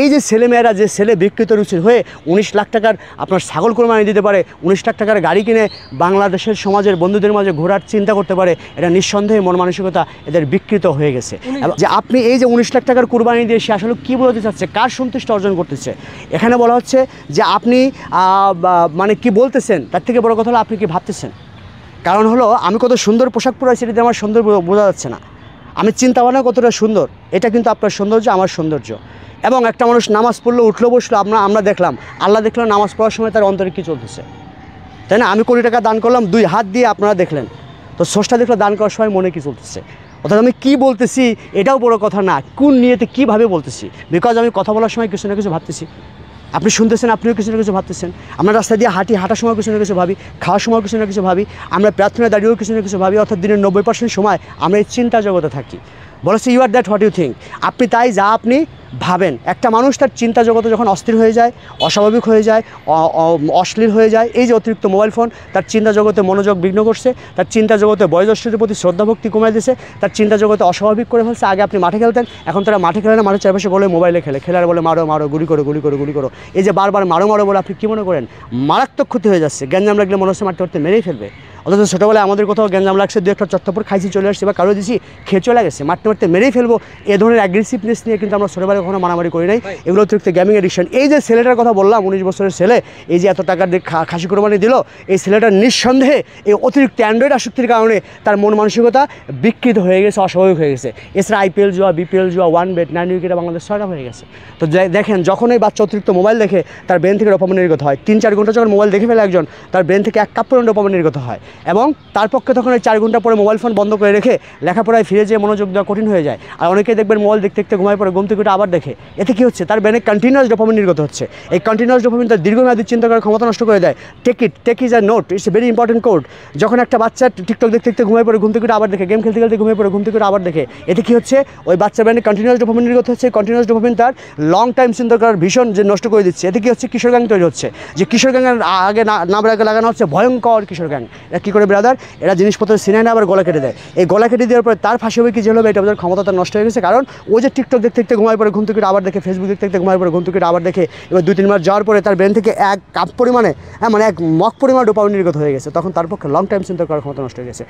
এই যে ছেলেমেয়েরা যে ছেলে বিকৃত রুচির হয়ে 19 লাখ টাকার আপনার ছাগল কোরবানি দিতে পারে, 19 লাখ টাকার গাড়ি কিনে বাংলাদেশের সমাজের বন্ধুদের মাঝে ঘোরার চিন্তা করতে পারে, এটা নিঃসন্দেহে মন মানসিকতা এদের বিকৃত হয়ে গেছে। যে আপনি এই যে 19 লাখ টাকার কোরবানি দিয়ে সে আসলে কী বলতে চাচ্ছে, কার সন্তুষ্টি অর্জন করতেছে? এখানে বলা হচ্ছে যে আপনি মানে কি বলতেছেন, তার থেকে বড় কথা হলো আপনি কি ভাবতেছেন। কারণ হলো আমি কত সুন্দর পোশাক পরে সেটাতে আমার সুন্দর বোঝা যাচ্ছে না, আমি চিন্তা ভাবনা কতটা সুন্দর, এটা কিন্তু আপনার সৌন্দর্য, আমার সৌন্দর্য। এবং একটা মানুষ নামাজ পড়লো, উঠলো, বসলো, আমরা দেখলাম, আল্লাহ দেখলাম নামাজ পড়ার সময় তার অন্তরে কী চলতেছে, তাই না? আমি কোটি টাকা দান করলাম 2 হাত দিয়ে, আপনারা দেখলেন, তো স্রষ্টা দেখলো দান করার সময় মনে কী চলতেছে। অর্থাৎ আমি কী বলতেছি এটাও বড় কথা না, কোন নিয়েতে কীভাবে বলতেছি, বিকজ আমি কথা বলার সময় কিছু না কিছু ভাবতেছি, আপনি শুনতেছেন, আপনিও কিছু না কিছু ভাবতেছেন। আমরা রাস্তা দিয়ে হাঁটার সময় কিছু না কিছু ভাবি, খাওয়ার সময় কিছু না কিছু ভাবি, আমরা প্রার্থনায় দাঁড়িয়েও কিছু না কিছু ভাবি। অর্থাৎ দিনের 90% সময় আমরা এই চিন্তা জগতে থাকি। বলেছে you are that what you think, আপনি তাই যা আপনি ভাবেন। একটা মানুষ তার চিন্তা জগতে যখন অস্থির হয়ে যায়, অস্বাভাবিক হয়ে যায়, অশ্লীল হয়ে যায়, এই যে অতিরিক্ত মোবাইল ফোন তার চিন্তা জগতে মনোযোগ বিঘ্ন করছে, তার চিন্তা জগতে বয়োজ্যেষ্ঠদের প্রতি শ্রদ্ধাভক্তি কমে দিয়েছে, তার চিন্তা জগতে অস্বাভাবিক করে ফেলছে। আগে আপনি মাঠে খেলতেন, এখন তারা মাঠে খেলে না, মাঠের চারপাশে বলে মোবাইলে খেলার বলে মারো মারো, গুলি করো গুলি করো গুলি করো। এই যে বারবার মারো মারো বলে আপনি কী মনে করেন মারাত্মক ক্ষতি হয়ে যাচ্ছে। গ্যাঞ্জাম লাগলে মনে হচ্ছে মারতে মারতে মেরেই ফেলবে। অথচ ছোটোবেলায় আমাদের কোথাও গ্যাঞ্জাম লাগছে, 2-1 চট্টপর খাইছি, চলে আসছি, বা কারো দিছি, খেয়ে চলে গেছে, মারতে মারতে মেরেই ফেলবো, এ ধরনের অ্যাগ্রেসিভনেস নিয়ে কিন্তু আমরা ছোটোবেলায় কখনো মারামারি করি নাই। এগুলো অতিরিক্ত গেমিং এডিকশন। এই যে ছেলেটার কথা বললাম, 19 বছরের ছেলে, এই যে এত টাকার দিয়ে খাসি কোরবানি দিল, এই ছেলেটার নিঃসন্দেহে এই অতিরিক্ত অ্যান্ড্রয়েড আসক্তির কারণে তার মন মানসিকতা বিকৃত হয়ে গেছে, অস্বাভাবিক হয়ে গেছে। এছাড়া IPL জুয়া, BPL জুয়া, 1 bet 9 উইকেটে বাংলাদেশ 6টা হয়ে গেছে। তো দেখেন, যখন এই বাচ্চা অতিরিক্ত মোবাইল দেখে তার ব্রেন থেকে ডোপামিন নির্গত হয়। 3-4 ঘন্টা যখন মোবাইল দেখে ফেলে একজন, তার ব্রেন থেকে 1 কাপ পর্যন্ত ডোপামিন নির্গত হয়, এবং তার পক্ষে তখন ওই 4 ঘন্টা পরে মোবাইল ফোন বন্ধ করে রেখে লেখাপড়ায় ফিরে যেয়ে মনোযোগ দেওয়া কঠিন হয়ে যায়। আর অনেকেই দেখবেন মোবাইল দেখতে দেখতে ঘুমায় পড়ে, ঘুম থেকে উঠে আবার দেখে। এতে কী হচ্ছে, তার ব্রেনে কন্টিনিউয়াস ডোপামিন নির্গত হচ্ছে। এই কন্টিনিউয়াস ডোপামিন তার দীর্ঘমেয়াদী চিন্তা করার ক্ষমতা নষ্ট করে দেয়। Take is a note, it's a very important code. যখন একটা বাচ্চা টিকটক দেখতে দেখতে ঘুমায় পড়ে, ঘুম থেকে উঠে আবার দেখে, গেম খেলতে খেলতে ঘুমিয়ে পড়ে, ঘুম থেকে উঠে আবার দেখে, এতে কী হচ্ছে, ওই বাচ্চা ব্রেনে কন্টিনিউয়াস ডোপামিন নির্গত হচ্ছে। কন্টিনিউয়াস ডোপামিন তার লং টাইম চিন্তা করার ভীষণ যে নষ্ট করে দিচ্ছে। এতে কী হচ্ছে, কিশোর গ্যাং তৈরি হচ্ছে। যে কিশোর গ্যাংয়ের আগে নাম লাগানো হচ্ছে ভয়ঙ্কর কিশোর গ্যাং। এরা কী করে ব্রাদার, এরা জিনিসপত্র সিনায় না আবার গলা কেটে দেয়। এই গলা কেটে দেওয়ার পরে তার ফাঁসি হবে কি জেল হবে, এটা বোঝার ক্ষমতা তার নষ্ট হয়ে গেছে। কারণ ও যে টিকটক দেখতে দেখতে ঘুমায় পড়ে, ঘুম থেকে আবার দেখে, ফেসবুক দেখতে দেখতে ঘুমায় পড়ে, ঘুম থেকে আবার দেখে, এবার 2-3 মাস যাওয়ার পরে তার ব্রেন থেকে 1 কাপ পরিমাণে, মানে 1 মগ পরিমাণ ডোপামিন নির্গত হয়ে গেছে। তখন তার পক্ষে লং টাইম চিন্তা করার ক্ষমতা নষ্ট হয়ে গেছে।